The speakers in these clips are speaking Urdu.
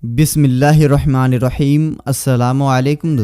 بسم اللہ الرحمن الرحیم۔ السلام علیکم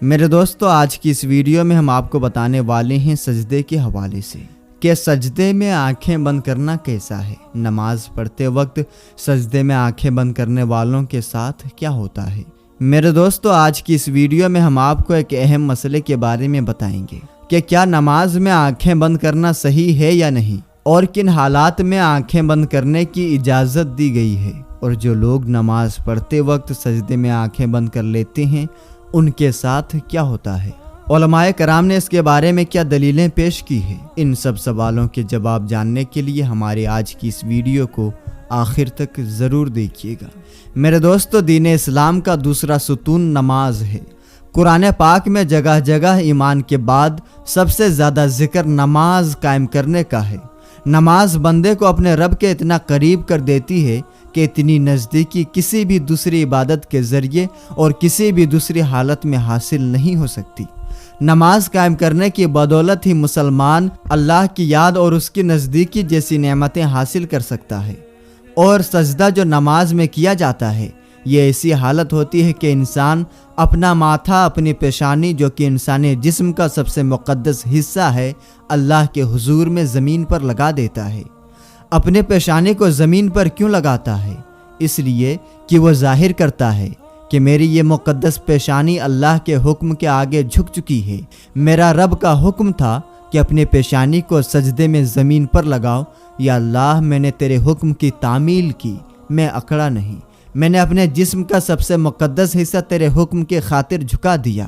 میرے دوستو، آج کی اس ویڈیو میں ہم آپ کو بتانے والے ہیں سجدے کے حوالے سے کہ سجدے میں آنکھیں بند کرنا کیسا ہے۔ نماز پڑھتے وقت سجدے میں آنکھیں بند کرنے والوں کے ساتھ کیا ہوتا ہے۔ میرے دوستو، آج کی اس ویڈیو میں ہم آپ کو ایک اہم مسئلے کے بارے میں بتائیں گے کہ کیا نماز میں آنکھیں بند کرنا صحیح ہے یا نہیں، اور کن حالات میں آنکھیں بند کرنے کی اجازت دی گئی ہے، اور جو لوگ نماز پڑھتے وقت سجدے میں آنکھیں بند کر لیتے ہیں ان کے ساتھ کیا ہوتا ہے۔ علماء کرام نے اس کے بارے میں کیا دلیلیں پیش کی ہیں۔ ان سب سوالوں کے جواب جاننے کے لیے ہمارے آج کی اس ویڈیو کو آخر تک ضرور دیکھیے گا۔ میرے دوستو، دین اسلام کا دوسرا ستون نماز ہے۔ قرآن پاک میں جگہ جگہ ایمان کے بعد سب سے زیادہ ذکر نماز قائم کرنے کا ہے۔ نماز بندے کو اپنے رب کے اتنا قریب کر دیتی ہے کہ اتنی نزدیکی کسی بھی دوسری عبادت کے ذریعے اور کسی بھی دوسری حالت میں حاصل نہیں ہو سکتی۔ نماز قائم کرنے کی بدولت ہی مسلمان اللہ کی یاد اور اس کی نزدیکی جیسی نعمتیں حاصل کر سکتا ہے۔ اور سجدہ جو نماز میں کیا جاتا ہے، یہ ایسی حالت ہوتی ہے کہ انسان اپنا ماتھا، اپنی پیشانی جو کہ انسانی جسم کا سب سے مقدس حصہ ہے، اللہ کے حضور میں زمین پر لگا دیتا ہے۔ اپنے پیشانی کو زمین پر کیوں لگاتا ہے؟ اس لیے کہ وہ ظاہر کرتا ہے کہ میری یہ مقدس پیشانی اللہ کے حکم کے آگے جھک چکی ہے۔ میرا رب کا حکم تھا کہ اپنے پیشانی کو سجدے میں زمین پر لگاؤ۔ یا اللہ، میں نے تیرے حکم کی تعمیل کی، میں اکڑا نہیں۔ میں نے اپنے جسم کا سب سے مقدس حصہ تیرے حکم کے خاطر جھکا دیا۔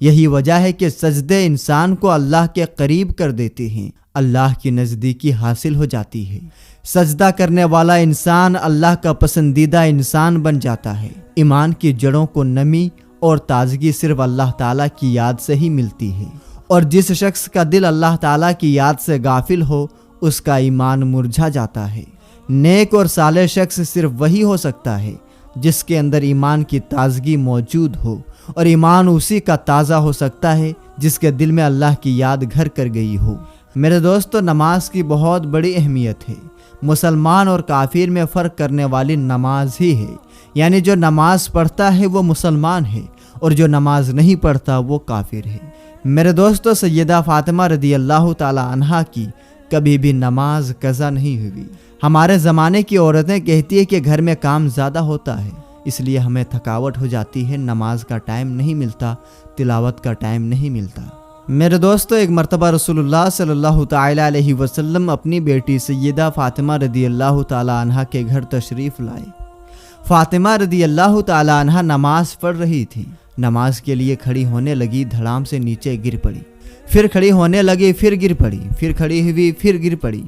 یہی وجہ ہے کہ سجدے انسان کو اللہ کے قریب کر دیتے ہیں، اللہ کی نزدیکی حاصل ہو جاتی ہے۔ سجدہ کرنے والا انسان اللہ کا پسندیدہ انسان بن جاتا ہے۔ ایمان کی جڑوں کو نمی اور تازگی صرف اللہ تعالیٰ کی یاد سے ہی ملتی ہے، اور جس شخص کا دل اللہ تعالیٰ کی یاد سے غافل ہو، اس کا ایمان مرجھا جاتا ہے۔ نیک اور صالح شخص صرف وہی ہو سکتا ہے جس کے اندر ایمان کی تازگی موجود ہو، اور ایمان اسی کا تازہ ہو سکتا ہے جس کے دل میں اللہ کی یاد گھر کر گئی ہو۔ میرے دوستو، نماز کی بہت بڑی اہمیت ہے۔ مسلمان اور کافر میں فرق کرنے والی نماز ہی ہے، یعنی جو نماز پڑھتا ہے وہ مسلمان ہے، اور جو نماز نہیں پڑھتا وہ کافر ہے۔ میرے دوستو، سیدہ فاطمہ رضی اللہ تعالی عنہا کی کبھی بھی نماز قضا نہیں ہوئی۔ ہمارے زمانے کی عورتیں کہتی ہے کہ گھر میں کام زیادہ ہوتا ہے، اس لیے ہمیں تھکاوٹ ہو جاتی ہے، نماز کا ٹائم نہیں ملتا، تلاوت کا ٹائم نہیں ملتا۔ میرے دوستو، ایک مرتبہ رسول اللہ صلی اللہ تعالی علیہ وسلم اپنی بیٹی سیدہ فاطمہ رضی اللہ تعالی عنہا کے گھر تشریف لائے۔ فاطمہ رضی اللہ تعالی عنہا نماز پڑھ رہی تھی۔ نماز کے لیے کھڑی ہونے لگی، دھڑام سے نیچے گر پڑی، پھر کھڑی ہونے لگی، پھر گر پڑی، پھر کھڑی ہوئی، پھر گر پڑی،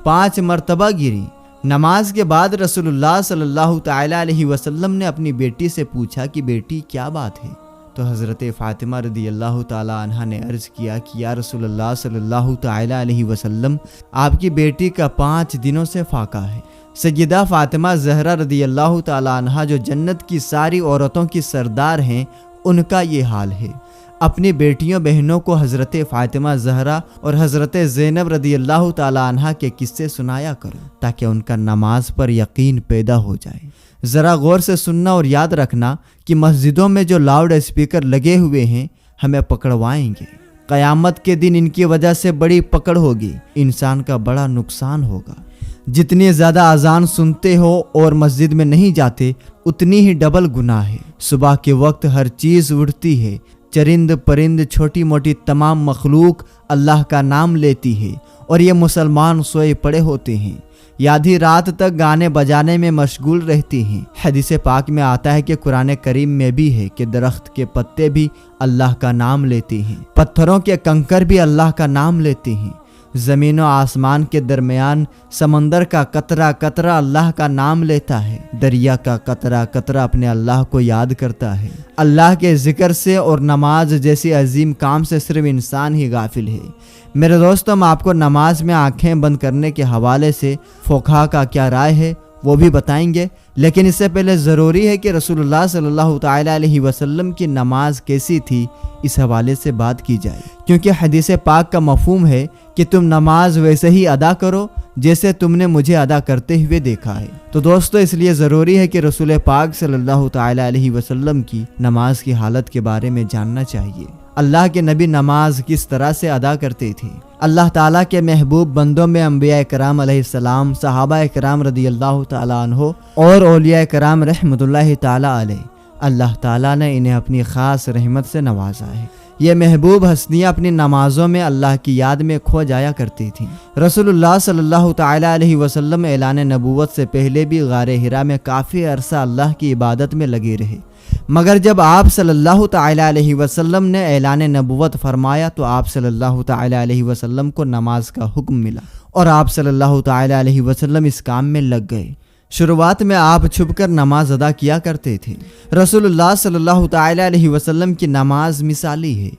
5 مرتبہ گری۔ نماز کے بعد رسول اللہ صلی اللہ تعالی علیہ وسلم نے اپنی بیٹی سے پوچھا کہ بیٹی کیا بات ہے؟ تو حضرت فاطمہ رضی اللہ تعالی عنہا نے عرض کیا کہ یا رسول اللہ صلی اللہ تعالی علیہ وسلم، آپ کی بیٹی کا 5 دنوں سے فاقہ ہے۔ سیدہ فاطمہ زہرا رضی اللہ تعالی عنہا جو جنت کی ساری عورتوں کی سردار ہیں، ان کا یہ حال ہے۔ اپنی بیٹیوں بہنوں کو حضرت فاطمہ زہرا اور حضرت زینب رضی اللہ تعالی عنہا کے قصے سنایا کرو تاکہ ان کا نماز پر یقین پیدا ہو جائے۔ ذرا غور سے سننا اور یاد رکھنا کہ مسجدوں میں جو لاؤڈ اسپیکر لگے ہوئے ہیں ہمیں پکڑوائیں گے۔ قیامت کے دن ان کی وجہ سے بڑی پکڑ ہوگی، انسان کا بڑا نقصان ہوگا۔ جتنی زیادہ اذان سنتے ہو اور مسجد میں نہیں جاتے، اتنی ہی ڈبل گناہ ہے۔ صبح کے وقت ہر چیز اٹھتی ہے، چرند پرند چھوٹی موٹی تمام مخلوق اللہ کا نام لیتی ہے، اور یہ مسلمان سوئے پڑے ہوتے ہیں، آدھی رات تک گانے بجانے میں مشغول رہتی ہیں۔ حدیث پاک میں آتا ہے کہ قرآن کریم میں بھی ہے کہ درخت کے پتے بھی اللہ کا نام لیتے ہیں، پتھروں کے کنکر بھی اللہ کا نام لیتے ہیں، زمین و آسمان کے درمیان سمندر کا قطرہ قطرہ اللہ کا نام لیتا ہے، دریا کا قطرہ قطرہ اپنے اللہ کو یاد کرتا ہے۔ اللہ کے ذکر سے اور نماز جیسی عظیم کام سے صرف انسان ہی غافل ہے۔ میرے دوستو، ہم آپ کو نماز میں آنکھیں بند کرنے کے حوالے سے فقہا کا کیا رائے ہے وہ بھی بتائیں گے، لیکن اس سے پہلے ضروری ہے کہ رسول اللہ صلی اللہ تعالی علیہ وسلم کی نماز کیسی تھی، اس حوالے سے بات کی جائے، کیونکہ حدیث پاک کا مفہوم ہے کہ تم نماز ویسے ہی ادا کرو جیسے تم نے مجھے ادا کرتے ہوئے دیکھا ہے۔ تو دوستو اس لیے ضروری ہے کہ رسول پاک صلی اللہ تعالی علیہ وسلم کی نماز کی حالت کے بارے میں جاننا چاہیے۔ اللہ کے نبی نماز کس طرح سے ادا کرتے تھے؟ اللہ تعالیٰ کے محبوب بندوں میں انبیاء کرام علیہ السلام، صحابہ کرام رضی اللہ تعالیٰ عنہ اور اولیاء کرام رحمۃ اللہ تعالیٰ علیہ، اللہ تعالیٰ نے انہیں اپنی خاص رحمت سے نوازا ہے۔ یہ محبوب ہستیاں اپنی نمازوں میں اللہ کی یاد میں کھو جایا کرتی تھیں۔ رسول اللہ صلی اللہ تعالیٰ علیہ وسلم اعلان نبوت سے پہلے بھی غار حرا میں کافی عرصہ اللہ کی عبادت میں لگے رہے، مگر جب آپ صلی اللہ تعالیٰ علیہ وسلم نے اعلان نبوت فرمایا تو آپ صلی اللہ تعالیٰ علیہ وسلم کو نماز کا حکم ملا اور آپ صلی اللہ تعالیٰ علیہ وسلم اس کام میں لگ گئے۔ شروعات میں آپ چھپ کر نماز ادا کیا کرتے تھے۔ رسول اللہ صلی اللہ تعالیٰ علیہ وسلم کی نماز مثالی ہے،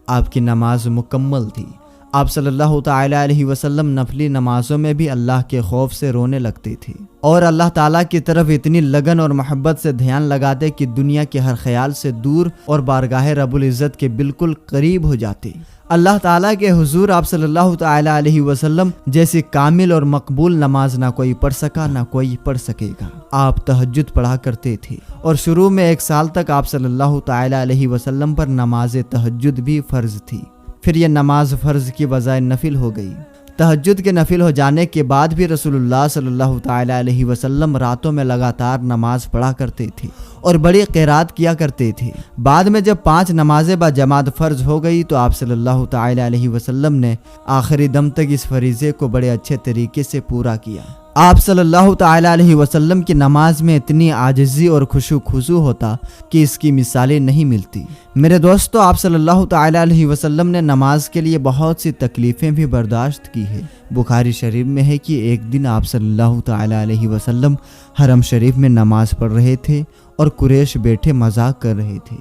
آپ کی نماز مکمل تھی۔ آپ صلی اللہ تعالیٰ علیہ وسلم نفلی نمازوں میں بھی اللہ کے خوف سے رونے لگتے تھے اور اللہ تعالیٰ کی طرف اتنی لگن اور محبت سے دھیان لگاتے کہ دنیا کے ہر خیال سے دور اور بارگاہ رب العزت کے بالکل قریب ہو جاتے۔ اللہ تعالیٰ کے حضور آپ صلی اللہ تعالیٰ علیہ وسلم جیسی کامل اور مقبول نماز نہ کوئی پڑھ سکا نہ کوئی پڑھ سکے گا۔ آپ تہجد پڑھا کرتے تھے اور شروع میں 1 سال تک آپ صلی اللہ تعالیٰ علیہ وسلم پر نماز تہجد بھی فرض تھی، پھر یہ نماز فرض کی بجائے نفل ہو گئی۔ تہجد کے نفل ہو جانے کے بعد بھی رسول اللہ صلی اللہ تعالیٰ علیہ وسلم راتوں میں لگاتار نماز پڑھا کرتے تھے اور بڑی قرات کیا کرتے تھے۔ بعد میں جب 5 نمازیں با جماعت فرض ہو گئی تو آپ صلی اللہ تعالیٰ علیہ وسلم نے آخری دم تک اس فریضے کو بڑے اچھے طریقے سے پورا کیا۔ آپ صلی اللہ تعالیٰ علیہ وسلم کی نماز میں اتنی عاجزی اور خشوع خضوع ہوتا کہ اس کی مثالیں نہیں ملتی۔ میرے دوستو، آپ صلی اللہ تعالیٰ علیہ وسلم نے نماز کے لیے بہت سی تکلیفیں بھی برداشت کی ہے۔ بخاری شریف میں ہے کہ ایک دن آپ صلی اللہ تعالیٰ علیہ وسلم حرم شریف میں نماز پڑھ رہے تھے اور قریش بیٹھے مذاق کر رہے تھے۔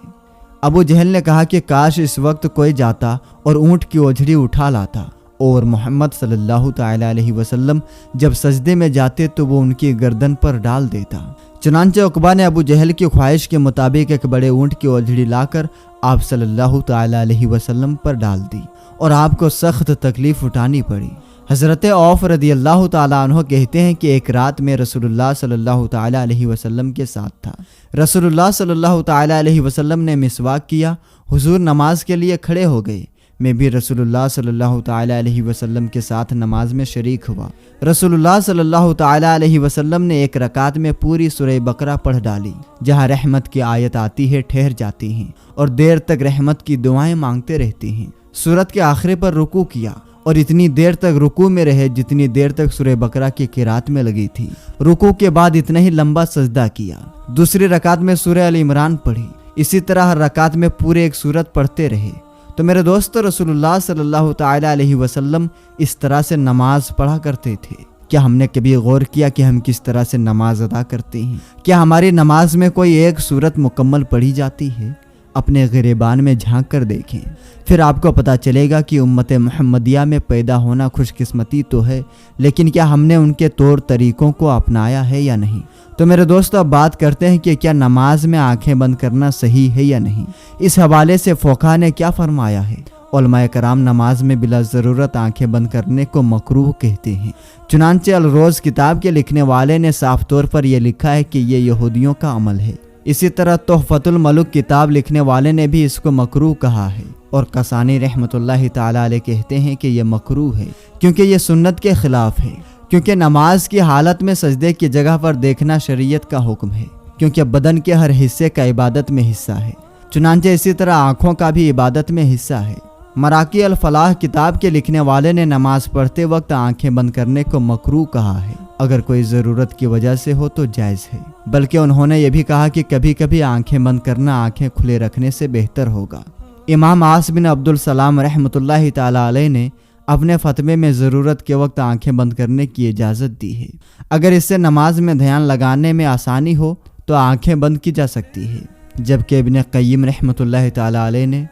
ابو جہل نے کہا کہ کاش اس وقت کوئی جاتا اور اونٹ کی اوجھڑی اٹھا لاتا، اور محمد صلی اللہ تعالیٰ علیہ وسلم جب سجدے میں جاتے تو وہ ان کی گردن پر ڈال دیتا۔ چنانچہ عقبہ نے ابو جہل کی خواہش کے مطابق ایک بڑے اونٹ کی اوجھڑی لا کر آپ صلی اللہ تعالیٰ علیہ وسلم پر ڈال دی اور آپ کو سخت تکلیف اٹھانی پڑی۔ حضرت عوف رضی اللہ تعالیٰ عنہ کہتے ہیں کہ ایک رات میں رسول اللہ صلی اللہ تعالیٰ علیہ وسلم کے ساتھ تھا۔ رسول اللہ صلی اللہ تعالیٰ علیہ وسلم نے مسواک کیا، حضور نماز کے لیے کھڑے ہو گئے۔ میں بھی رسول اللہ صلی اللہ تعالیٰ علیہ وسلم کے ساتھ نماز میں شریک ہوا۔ رسول اللہ صلی اللہ تعالیٰ علیہ وسلم نے 1 رکعت میں پوری سورہ بقرہ پڑھ ڈالی۔ جہاں رحمت کی آیت آتی ہے ٹھہر جاتی ہیں اور دیر تک رحمت کی دعائیں مانگتے رہتے ہیں۔ سورت کے آخر پر رکوع کیا اور اتنی دیر تک رکوع میں رہے جتنی دیر تک سورہ بقرہ کی قرات میں لگی تھی۔ رکوع کے بعد اتنا ہی لمبا سجدہ کیا۔ دوسری رکعت میں سورہ ال عمران پڑھی۔ اسی طرح ہر رکعت میں پورے 1 سورت پڑھتے رہے۔ تو میرے دوستو، رسول اللہ صلی اللہ تعالیٰ علیہ وسلم اس طرح سے نماز پڑھا کرتے تھے۔ کیا ہم نے کبھی غور کیا کہ ہم کس طرح سے نماز ادا کرتے ہیں؟ کیا ہماری نماز میں کوئی 1 سورت مکمل پڑھی جاتی ہے؟ اپنے گریبان میں جھانک کر دیکھیں، پھر آپ کو پتہ چلے گا کہ امت محمدیہ میں پیدا ہونا خوش قسمتی تو ہے، لیکن کیا ہم نے ان کے طور طریقوں کو اپنایا ہے یا نہیں؟ تو میرے دوستو، اب بات کرتے ہیں کہ کیا نماز میں آنکھیں بند کرنا صحیح ہے یا نہیں۔ اس حوالے سے فقہا نے کیا فرمایا ہے؟ علماء کرام نماز میں بلا ضرورت آنکھیں بند کرنے کو مکروہ کہتے ہیں۔ چنانچہ الروز کتاب کے لکھنے والے نے صاف طور پر یہ لکھا ہے کہ یہ یہودیوں کا عمل ہے۔ اسی طرح تحفۃ الملک کتاب لکھنے والے نے بھی اس کو مکروہ کہا ہے، اور قسانی رحمۃ اللہ تعالیٰ علیہ کہتے ہیں کہ یہ مکروہ ہے کیونکہ یہ سنت کے خلاف ہے، کیونکہ نماز کی حالت میں سجدے کی جگہ پر دیکھنا شریعت کا حکم ہے، کیونکہ بدن کے ہر حصے کا عبادت میں حصہ ہے۔ چنانچہ اسی طرح آنکھوں کا بھی عبادت میں حصہ ہے۔ مراقی الفلاح کتاب کے لکھنے والے نے نماز پڑھتے وقت آنکھیں بند کرنے کو مکروہ کہا ہے، اگر کوئی ضرورت کی وجہ سے ہو تو جائز ہے، بلکہ انہوں نے یہ بھی کہا کہ کبھی کبھی آنکھیں بند کرنا آنکھیں کھلے رکھنے سے بہتر ہوگا۔ امام عاص بن عبد السلام رحمۃ اللہ تعالیٰ علیہ نے اپنے فتوے میں ضرورت کے وقت آنکھیں بند کرنے کی اجازت دی ہے۔ اگر اس سے نماز میں دھیان لگانے میں آسانی ہو تو آنکھیں بند کی جا سکتی ہے، جبکہ ابن قیم رحمۃ اللہ تعالیٰ علیہ نے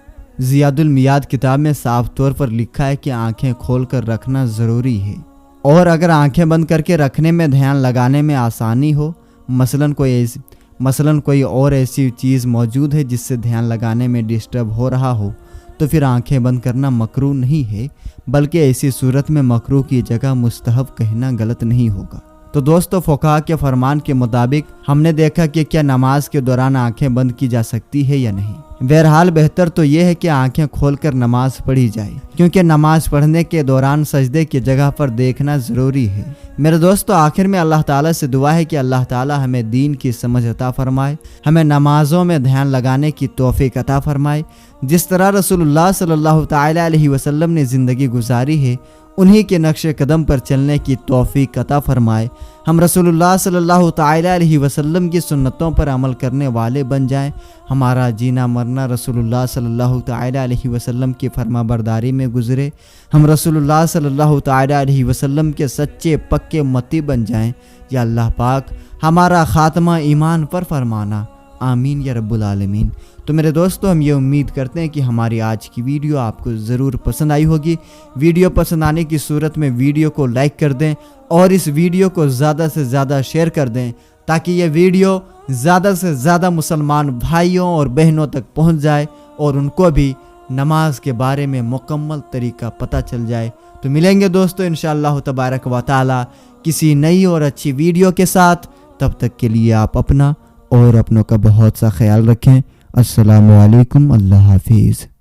زیاد المیاد کتاب میں صاف طور پر لکھا ہے کہ آنکھیں کھول کر رکھنا ضروری ہے، اور اگر آنکھیں بند کر کے رکھنے میں دھیان لگانے میں آسانی ہو، مثلاً کوئی اور ایسی چیز موجود ہے جس سے دھیان لگانے میں ڈسٹرب ہو رہا ہو، تو پھر آنکھیں بند کرنا مکروہ نہیں ہے، بلکہ ایسی صورت میں مکروہ کی جگہ مستحب کہنا غلط نہیں ہوگا۔ تو دوستو، فقہا کے فرمان کے مطابق ہم نے دیکھا کہ کیا نماز کے دوران آنکھیں بند کی جا سکتی ہے یا نہیں۔ بہرحال بہتر تو یہ ہے کہ آنکھیں کھول کر نماز پڑھی جائے، کیونکہ نماز پڑھنے کے دوران سجدے کی جگہ پر دیکھنا ضروری ہے۔ میرے دوستو، آخر میں اللہ تعالیٰ سے دعا ہے کہ اللہ تعالیٰ ہمیں دین کی سمجھ عطا فرمائے، ہمیں نمازوں میں دھیان لگانے کی توفیق عطا فرمائے۔ جس طرح رسول اللہ صلی اللہ تعالی علیہ وسلم نے زندگی گزاری ہے، انہی کے نقش قدم پر چلنے کی توفیق عطا فرمائے۔ ہم رسول اللہ صلی اللہ تعالی علیہ وسلم کی سنتوں پر عمل کرنے والے بن جائیں۔ ہمارا جینا مرنا رسول اللہ صلی اللہ تعالی علیہ وسلم کی فرما برداری میں گزرے۔ ہم رسول اللہ صلی اللہ تعالی علیہ وسلم کے سچے پکے امتی بن جائیں۔ یا اللہ پاک ہمارا خاتمہ ایمان پر فرمانا، آمین یا رب العالمین۔ تو میرے دوستو، ہم یہ امید کرتے ہیں کہ ہماری آج کی ویڈیو آپ کو ضرور پسند آئی ہوگی۔ ویڈیو پسند آنے کی صورت میں ویڈیو کو لائک کر دیں اور اس ویڈیو کو زیادہ سے زیادہ شیئر کر دیں، تاکہ یہ ویڈیو زیادہ سے زیادہ مسلمان بھائیوں اور بہنوں تک پہنچ جائے اور ان کو بھی نماز کے بارے میں مکمل طریقہ پتہ چل جائے۔ تو ملیں گے دوستو انشاءاللہ تبارک و تعالی کسی نئی اور اچھی ویڈیو کے ساتھ۔ تب تک کے لیے آپ اپنا اور اپنوں کا بہت سا خیال رکھیں۔ السلام علیکم، اللہ حافظ۔